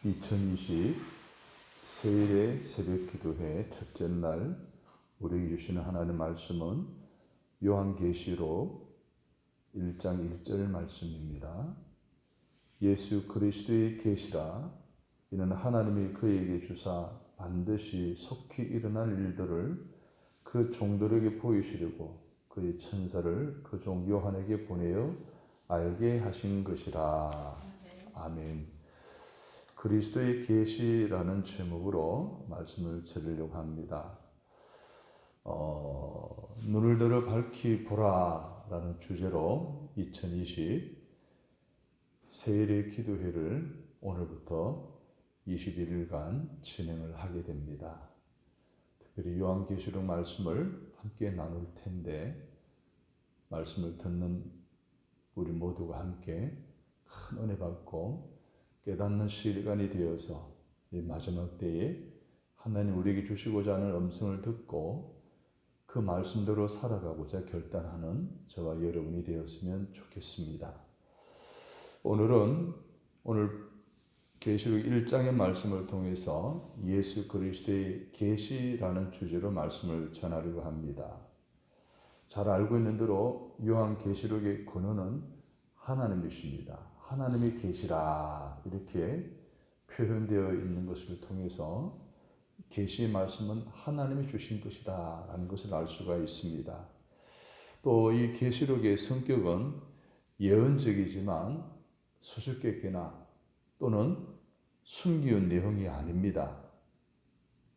2020 세일의 새벽기도회 첫째 날 우리에게 주시는 하나님의 말씀은 요한계시록 1장 1절 말씀입니다. 예수 그리스도의 계시라 이는 하나님이 그에게 주사 반드시 속히 일어날 일들을 그 종들에게 보이시려고 그의 천사를 그 종 요한에게 보내어 알게 하신 것이라. 아멘. 그리스도의 계시라는 제목으로 말씀을 드리려고 합니다. 눈을 들어 밝히 보라라는 주제로 2020 세일의 기도회를 오늘부터 21일간 진행을 하게 됩니다. 특별히 요한계시록 말씀을 함께 나눌 텐데 말씀을 듣는 우리 모두가 함께 큰 은혜 받고 깨닫는 시간이 되어서 이 마지막 때에 하나님 우리에게 주시고자 하는 음성을 듣고 그 말씀대로 살아가고자 결단하는 저와 여러분이 되었으면 좋겠습니다. 오늘 계시록 1장의 말씀을 통해서 예수 그리스도의 계시라는 주제로 말씀을 전하려고 합니다. 잘 알고 있는 대로 요한계시록의 근원은 하나님이십니다. 하나님의 계시라 이렇게 표현되어 있는 것을 통해서 계시의 말씀은 하나님이 주신 것이다 라는 것을 알 수가 있습니다. 또 이 계시록의 성격은 예언적이지만 수수께끼나 또는 숨기운 내용이 아닙니다.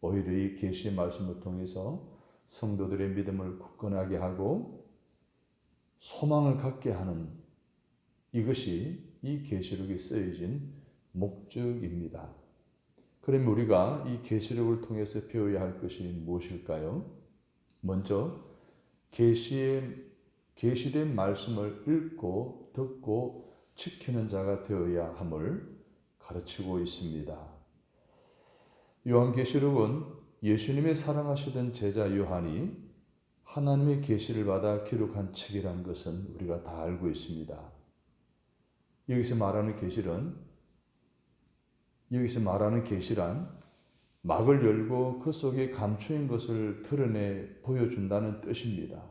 오히려 이 계시의 말씀을 통해서 성도들의 믿음을 굳건하게 하고 소망을 갖게 하는 이것이 이 계시록에 쓰여진 목적입니다. 그러면 우리가 이 계시록을 통해서 배워야 할 것이 무엇일까요? 먼저 계시된 말씀을 읽고 듣고 지키는 자가 되어야 함을 가르치고 있습니다. 요한계시록은 예수님의 사랑하시던 제자 요한이 하나님의 계시를 받아 기록한 책이라는 것은 우리가 다 알고 있습니다. 여기서 말하는 계시란 막을 열고 그 속에 감추인 것을 드러내 보여준다는 뜻입니다.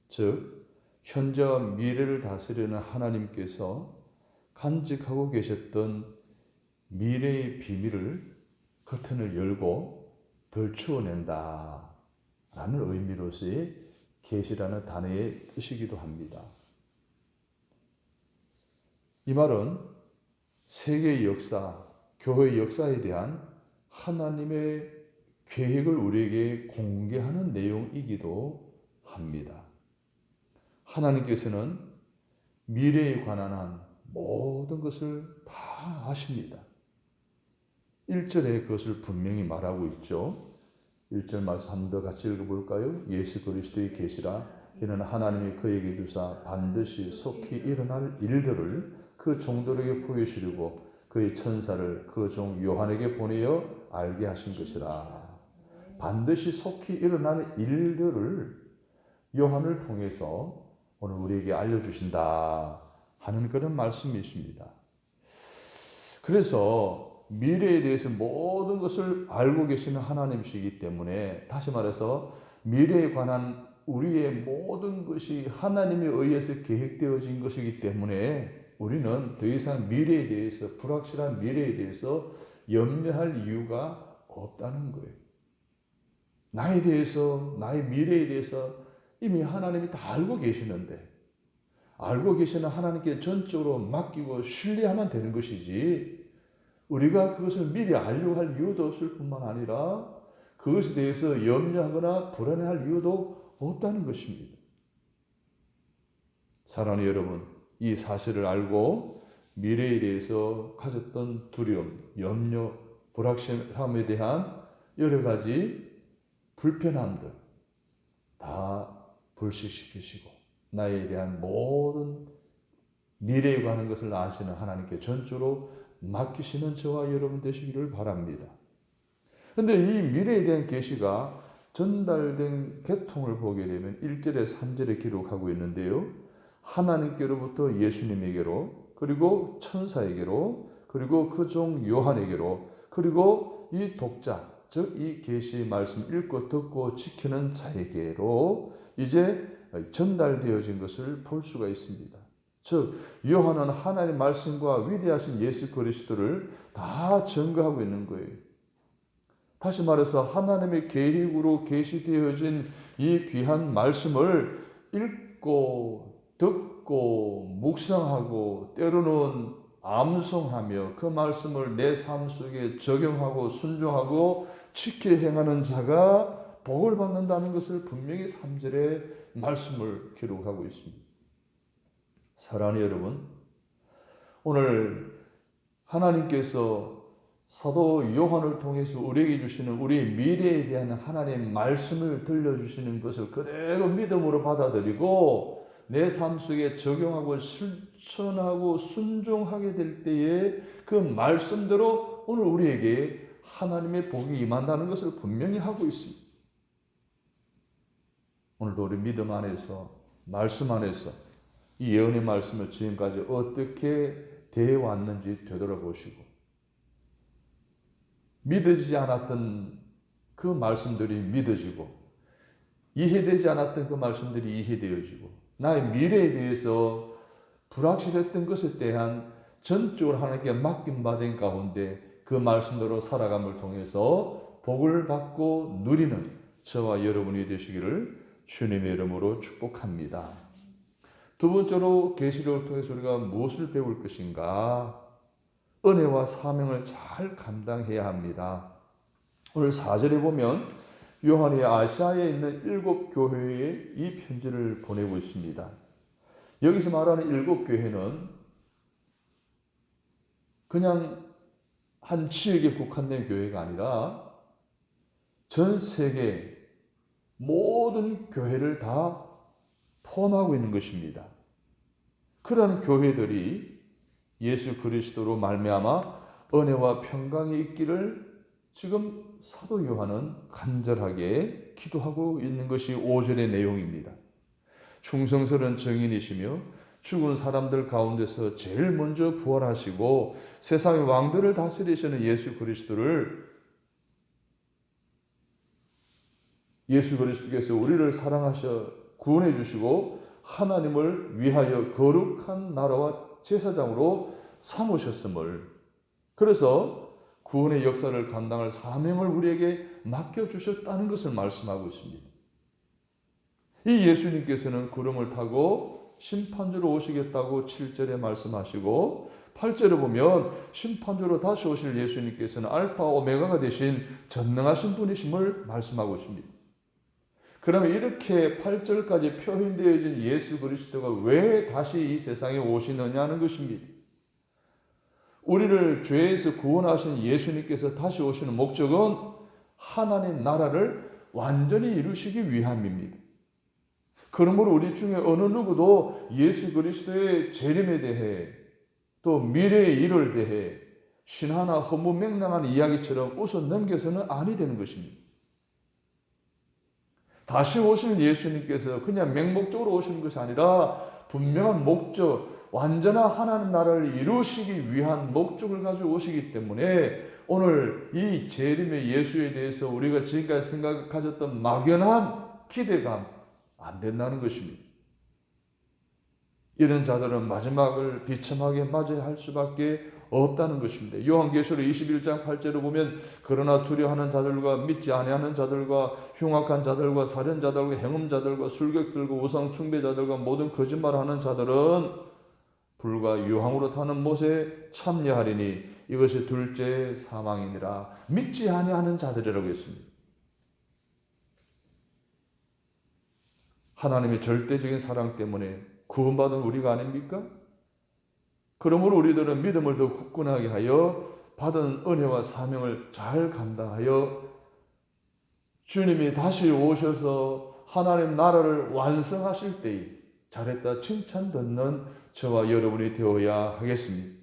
즉 현재와 미래를 다스리는 하나님께서 간직하고 계셨던 미래의 비밀을 커튼을 열고 덜추어낸다 라는 의미로서의 계시라는 단어의 뜻이기도 합니다. 이 말은 세계의 역사, 교회의 역사에 대한 하나님의 계획을 우리에게 공개하는 내용이기도 합니다. 하나님께서는 미래에 관한 모든 것을 다 아십니다. 1절에 그것을 분명히 말하고 있죠. 1절 말씀 한 번 더 같이 읽어볼까요? 예수 그리스도의 계시라 이는 하나님이 그에게 주사 반드시 속히 일어날 일들을 그 종들에게 보이시려고 그의 천사를 그 종 요한에게 보내어 알게 하신 것이라. 반드시 속히 일어나는 일들을 요한을 통해서 오늘 우리에게 알려주신다 하는 그런 말씀이십니다. 그래서 미래에 대해서 모든 것을 알고 계시는 하나님이시기 때문에 다시 말해서 미래에 관한 우리의 모든 것이 하나님에 의해서 계획되어진 것이기 때문에 우리는 더 이상 미래에 대해서 불확실한 미래에 대해서 염려할 이유가 없다는 거예요. 나에 대해서 나의 미래에 대해서 이미 하나님이 다 알고 계시는데 알고 계시는 하나님께 전적으로 맡기고 신뢰하면 되는 것이지 우리가 그것을 미리 알려고 할 이유도 없을 뿐만 아니라 그것에 대해서 염려하거나 불안해할 이유도 없다는 것입니다. 사랑하는 여러분, 이 사실을 알고 미래에 대해서 가졌던 두려움, 염려, 불확실함에 대한 여러 가지 불편함들 다 불식시키시고 나에 대한 모든 미래에 관한 것을 아시는 하나님께 전적으로 맡기시는 저와 여러분 되시기를 바랍니다. 그런데 이 미래에 대한 계시가 전달된 계통을 보게 되면 1절에 3절에 기록하고 있는데요. 하나님께로부터 예수님에게로 그리고 천사에게로 그리고 그 종 요한에게로, 그리고 이 독자, 즉 이 계시 말씀 읽고 듣고 지키는 자에게로 이제 전달되어진 것을 볼 수가 있습니다. 즉 요한은 하나님의 말씀과 위대하신 예수 그리스도를 다 증거하고 있는 거예요. 다시 말해서 하나님의 계획으로 계시되어진 이 귀한 말씀을 읽고 듣고 묵상하고 때로는 암송하며 그 말씀을 내 삶 속에 적용하고 순종하고 지켜 행하는 자가 복을 받는다는 것을 분명히 3절의 말씀을 기록하고 있습니다. 사랑하는 여러분, 오늘 하나님께서 사도 요한을 통해서 우리에게 주시는 우리의 미래에 대한 하나님의 말씀을 들려주시는 것을 그대로 믿음으로 받아들이고 내 삶 속에 적용하고 실천하고 순종하게 될 때에 그 말씀대로 오늘 우리에게 하나님의 복이 임한다는 것을 분명히 하고 있습니다. 오늘도 우리 믿음 안에서, 말씀 안에서 이 예언의 말씀을 지금까지 어떻게 대해왔는지 되돌아보시고 믿어지지 않았던 그 말씀들이 믿어지고 이해되지 않았던 그 말씀들이 이해되어지고 나의 미래에 대해서 불확실했던 것에 대한 전적으로 하나님께 맡김받은 가운데 그 말씀대로 살아감을 통해서 복을 받고 누리는 저와 여러분이 되시기를 주님의 이름으로 축복합니다. 두 번째로 계시록을 통해서 우리가 무엇을 배울 것인가? 은혜와 사명을 잘 감당해야 합니다. 오늘 4절에 보면 요한이 아시아에 있는 7 교회에 이 편지를 보내고 있습니다. 여기서 말하는 7 교회는 그냥 한 지역에 국한된 교회가 아니라 전 세계 모든 교회를 다 포함하고 있는 것입니다. 그러한 교회들이 예수 그리스도로 말미암아 은혜와 평강이 있기를 지금 사도 요한은 간절하게 기도하고 있는 것이 5절의 내용입니다. 충성스러운 증인이시며 죽은 사람들 가운데서 제일 먼저 부활하시고 세상의 왕들을 다스리시는 예수 그리스도께서 우리를 사랑하셔 구원해 주시고 하나님을 위하여 거룩한 나라와 제사장으로 삼으셨음을, 그래서 구원의 역사를 감당할 사명을 우리에게 맡겨주셨다는 것을 말씀하고 있습니다. 이 예수님께서는 구름을 타고 심판주로 오시겠다고 7절에 말씀하시고 8절에 보면 심판주로 다시 오실 예수님께서는 알파 오메가가 되신 전능하신 분이심을 말씀하고 있습니다. 그러면 이렇게 8절까지 표현되어진 예수 그리스도가 왜 다시 이 세상에 오시느냐는 것입니다. 우리를 죄에서 구원하신 예수님께서 다시 오시는 목적은 하나님 나라를 완전히 이루시기 위함입니다. 그러므로 우리 중에 어느 누구도 예수 그리스도의 재림에 대해 또 미래의 일을 대해 신하나 허무맹랑한 이야기처럼 웃어 넘겨서는 아니 되는 것입니다. 다시 오실 예수님께서 그냥 맹목적으로 오시는 것이 아니라 분명한 목적, 완전한 하나님 나라를 이루시기 위한 목적을 가지고 오시기 때문에 오늘 이 재림의 예수에 대해서 우리가 지금까지 가졌던 막연한 기대감 안 된다는 것입니다. 이런 자들은 마지막을 비참하게 맞이할 할 수밖에 없다는 것입니다. 요한계시록 21장 8절을 보면 그러나 두려워하는 자들과 믿지 아니하는 자들과 흉악한 자들과 살인자들과 행음자들과 술객들과 우상 숭배자들과 모든 거짓말하는 자들은 불과 유황으로 타는 못에 참여하리니 이것이 둘째 사망이니라. 믿지 아니하는 자들이라고 했습니다. 하나님의 절대적인 사랑 때문에 구원받은 우리가 아닙니까? 그러므로 우리들은 믿음을 더 굳건하게 하여 받은 은혜와 사명을 잘 감당하여 주님이 다시 오셔서 하나님 나라를 완성하실 때에 잘했다 칭찬 듣는 저와 여러분이 되어야 하겠습니다.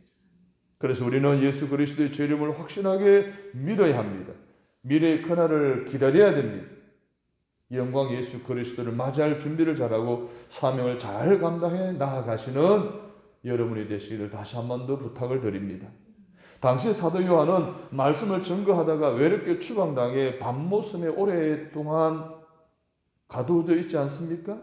그래서 우리는 예수 그리스도의 재림을 확신하게 믿어야 합니다. 미래의 그날을 기다려야 됩니다. 영광 예수 그리스도를 맞이할 준비를 잘하고 사명을 잘 감당해 나아가시는 여러분이 되시기를 다시 한 번 더 부탁을 드립니다. 당시 사도 요한은 말씀을 증거하다가 외롭게 추방당해 밤모섬에 오랫동안 가두어져 있지 않습니까?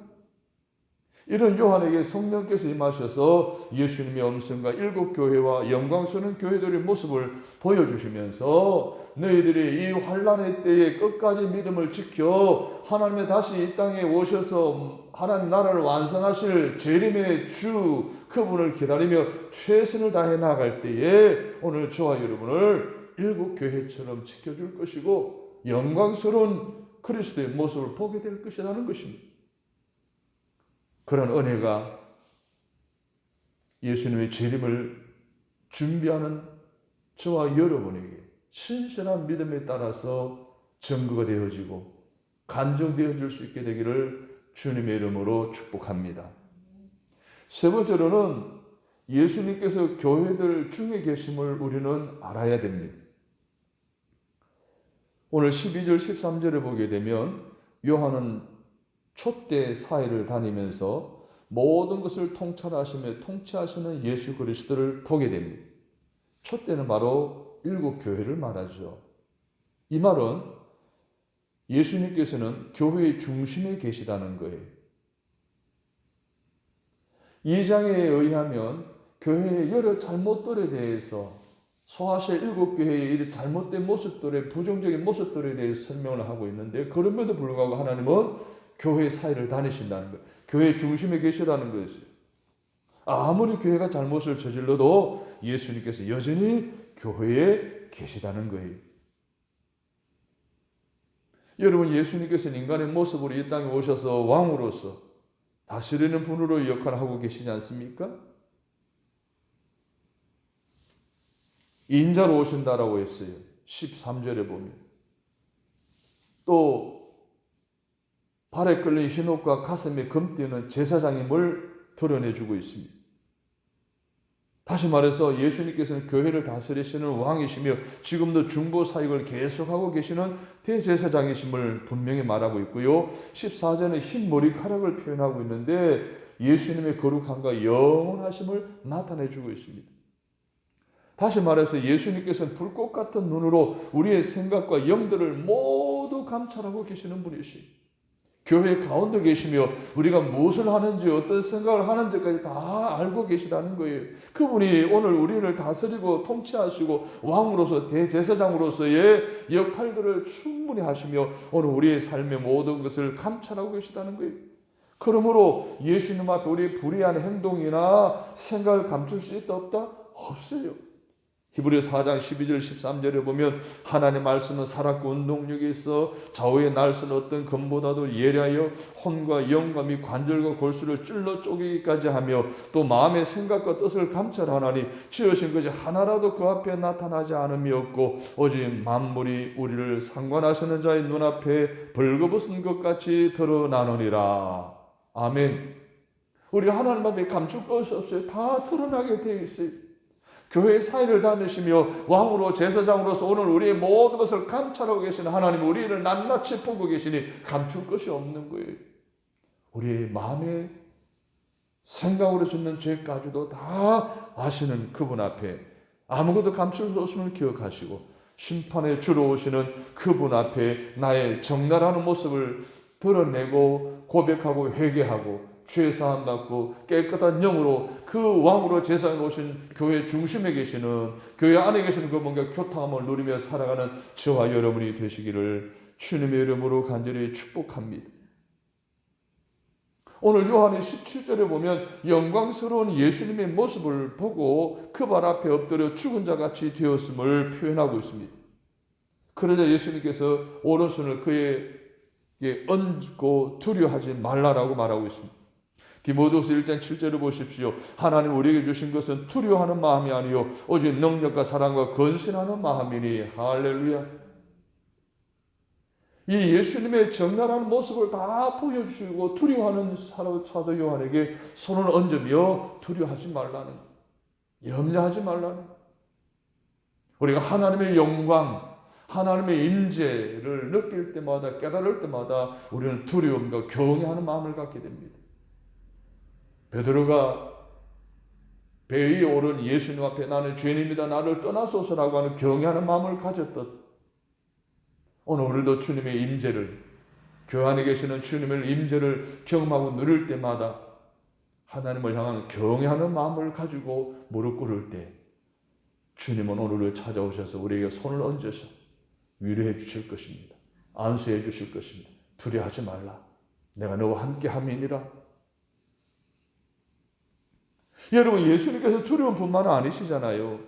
이런 요한에게 성령께서 임하셔서 예수님의 음성과 일곱 교회와 영광스러운 교회들의 모습을 보여주시면서 너희들이 이 환난의 때에 끝까지 믿음을 지켜 하나님의 다시 이 땅에 오셔서 하나님 나라를 완성하실 재림의 주 그분을 기다리며 최선을 다해 나갈 때에 오늘 저와 여러분을 일곱 교회처럼 지켜줄 것이고 영광스러운 그리스도의 모습을 보게 될 것이라는 것입니다. 그런 은혜가 예수님의 재림을 준비하는 저와 여러분에게 신실한 믿음에 따라서 증거가 되어지고 간증되어질 수 있게 되기를 주님의 이름으로 축복합니다. 세 번째로는 예수님께서 교회들 중에 계심을 우리는 알아야 됩니다. 오늘 12절 13절에 보게 되면 요한은 촛대 사이를 다니면서 모든 것을 통찰하시며 통치하시는 예수 그리스도를 보게 됩니다. 촛대는 바로 일곱 교회를 말하죠. 이 말은 예수님께서는 교회의 중심에 계시다는 거예요. 2장에 의하면 교회의 여러 잘못들에 대해서 소아시아 일곱 교회의 이 잘못된 모습들의 부정적인 모습들에 대해서 설명을 하고 있는데 그럼에도 불구하고 하나님은 교회 사이를 다니신다는 거예요. 교회 중심에 계시다는 것이죠. 아무리 교회가 잘못을 저질러도 예수님께서 여전히 교회에 계시다는 거예요. 여러분, 예수님께서는 인간의 모습으로 이 땅에 오셔서 왕으로서 다스리는 분으로 역할을 하고 계시지 않습니까? 인자로 오신다라고 했어요. 13절에 보면. 또 발에 끌린 흰옷과 가슴에 금띠는 제사장임을 드러내주고 있습니다. 다시 말해서 예수님께서는 교회를 다스리시는 왕이시며 지금도 중보 사역을 계속하고 계시는 대제사장이심을 분명히 말하고 있고요. 14절에 흰 머리카락을 표현하고 있는데 예수님의 거룩함과 영원하심을 나타내주고 있습니다. 다시 말해서 예수님께서는 불꽃 같은 눈으로 우리의 생각과 영들을 모두 감찰하고 계시는 분이시죠. 교회 가운데 계시며 우리가 무엇을 하는지 어떤 생각을 하는지까지 다 알고 계시다는 거예요. 그분이 오늘 우리를 다스리고 통치하시고 왕으로서 대제사장으로서의 역할들을 충분히 하시며 오늘 우리의 삶의 모든 것을 감찰하고 계시다는 거예요. 그러므로 예수님 앞에 우리의 불의한 행동이나 생각을 감출 수 있다 없다? 없어요. 히브리서 4장 12절 13절에 보면 하나님의 말씀은 살았고 운동력이 있어 좌우의 날선 어떤 검보다도 예리하여 혼과 영과 및 관절과 골수를 찔러 쪼개기까지 하며 또 마음의 생각과 뜻을 감찰하나니 지으신 것이 하나라도 그 앞에 나타나지 않음이 없고 오직 만물이 우리를 상관하시는 자의 눈앞에 벌거벗은 것 같이 드러나느니라. 아멘. 우리 하나님 앞에 감출 것이 없어요. 다 드러나게 되어 있어요. 교회의 사이를 다니시며 왕으로 제사장으로서 오늘 우리의 모든 것을 감찰하고 계시는 하나님, 우리를 낱낱이 보고 계시니 감출 것이 없는 거예요. 우리의 마음에 생각으로 짓는 죄까지도 다 아시는 그분 앞에 아무것도 감출 수 없음을 기억하시고 심판에 주로 오시는 그분 앞에 나의 적나라한 모습을 드러내고 고백하고 회개하고 죄사함 받고 깨끗한 영으로 그 왕으로 제사에 오신 교회 중심에 계시는 교회 안에 계시는 그분과 교통함을 누리며 살아가는 저와 여러분이 되시기를 주님의 이름으로 간절히 축복합니다. 오늘 요한의 17절에 보면 영광스러운 예수님의 모습을 보고 그 발 앞에 엎드려 죽은 자같이 되었음을 표현하고 있습니다. 그러자 예수님께서 오른손을 그에게 얹고 두려워하지 말라라고 말하고 있습니다. 디모데후서 1장 7절을 보십시오. 하나님 우리에게 주신 것은 두려워하는 마음이 아니요 오직 능력과 사랑과 건신하는 마음이니. 할렐루야. 이 예수님의 적나라한 모습을 다 보여주시고 두려워하는 사도 요한에게 손을 얹으며 두려워하지 말라는, 염려하지 말라는, 우리가 하나님의 영광, 하나님의 임재를 느낄 때마다 깨달을 때마다 우리는 두려움과 경외하는 마음을 갖게 됩니다. 베드로가 배 위에 오른 예수님 앞에 나는 죄인입니다, 나를 떠나소서라고 하는 경외하는 마음을 가졌던, 오늘 우리도 주님의 임재를, 교회 안에 계시는 주님의 임재를 경험하고 누릴 때마다 하나님을 향한 경외하는 마음을 가지고 무릎 꿇을 때 주님은 오늘을 찾아오셔서 우리에게 손을 얹으셔 위로해 주실 것입니다. 안수해 주실 것입니다. 두려워하지 말라. 내가 너와 함께 함이니라. 여러분, 예수님께서 두려움뿐만 아니시잖아요.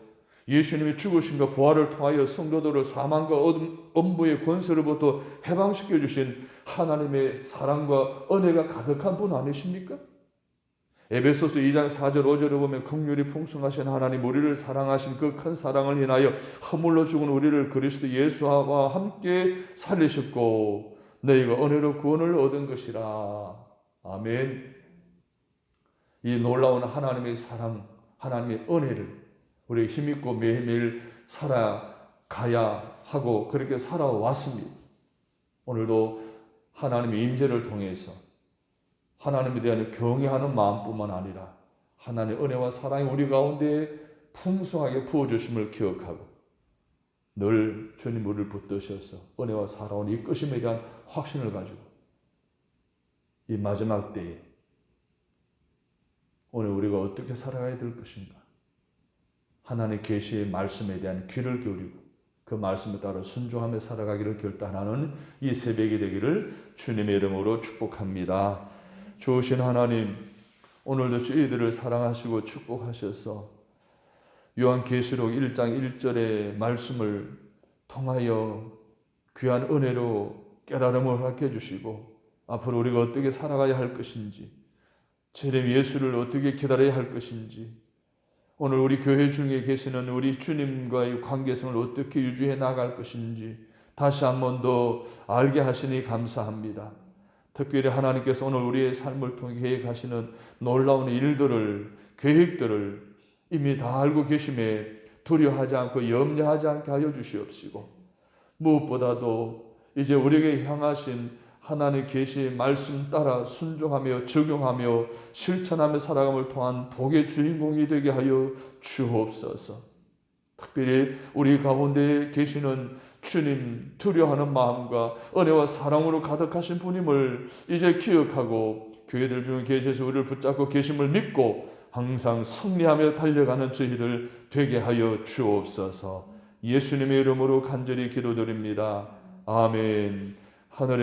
예수님이 죽으심과 부활을 통하여 성도들을 사망과 엄부의 권세로부터 해방시켜 주신 하나님의 사랑과 은혜가 가득한 분 아니십니까? 에베소서 2장 4절 5절을 보면 긍휼이 풍성하신 하나님, 우리를 사랑하신 그 큰 사랑을 인하여 허물로 죽은 우리를 그리스도 예수와 함께 살리셨고 너희가 은혜로 구원을 얻은 것이라. 아멘. 이 놀라운 하나님의 사랑, 하나님의 은혜를 우리 힘있고 매일매일 살아가야 하고 그렇게 살아왔습니다. 오늘도 하나님의 임재를 통해서 하나님에 대한 경외하는 마음뿐만 아니라 하나님의 은혜와 사랑이 우리 가운데 풍성하게 부어주심을 기억하고 늘 주님 우리를 붙드셔서 은혜와 사랑을 이끄심에 대한 확신을 가지고 이 마지막 때에 오늘 우리가 어떻게 살아가야 될 것인가, 하나님의 계시의 말씀에 대한 귀를 기울이고 그 말씀에 따라 순종하며 살아가기를 결단하는 이 새벽이 되기를 주님의 이름으로 축복합니다. 좋으신 하나님, 오늘도 저희들을 사랑하시고 축복하셔서 요한계시록 1장 1절의 말씀을 통하여 귀한 은혜로 깨달음을 허락해 주시고 앞으로 우리가 어떻게 살아가야 할 것인지, 재림 예수를 어떻게 기다려야 할 것인지, 오늘 우리 교회 중에 계시는 우리 주님과의 관계성을 어떻게 유지해 나갈 것인지 다시 한 번 더 알게 하시니 감사합니다. 특별히 하나님께서 오늘 우리의 삶을 통해 계획하시는 놀라운 일들을, 계획들을 이미 다 알고 계심에 두려워하지 않고 염려하지 않게 하여 주시옵시고, 무엇보다도 이제 우리에게 향하신 하나님의 계시의 말씀 따라 순종하며 적용하며 실천하며 살아감을 통한 복의 주인공이 되게 하여 주옵소서. 특별히 우리 가운데 계시는 주님 두려워하는 마음과 은혜와 사랑으로 가득하신 분임을 이제 기억하고 교회들 중에 계셔서 우리를 붙잡고 계심을 믿고 항상 승리하며 달려가는 저희들 되게 하여 주옵소서. 예수님의 이름으로 간절히 기도드립니다. 아멘. 하늘의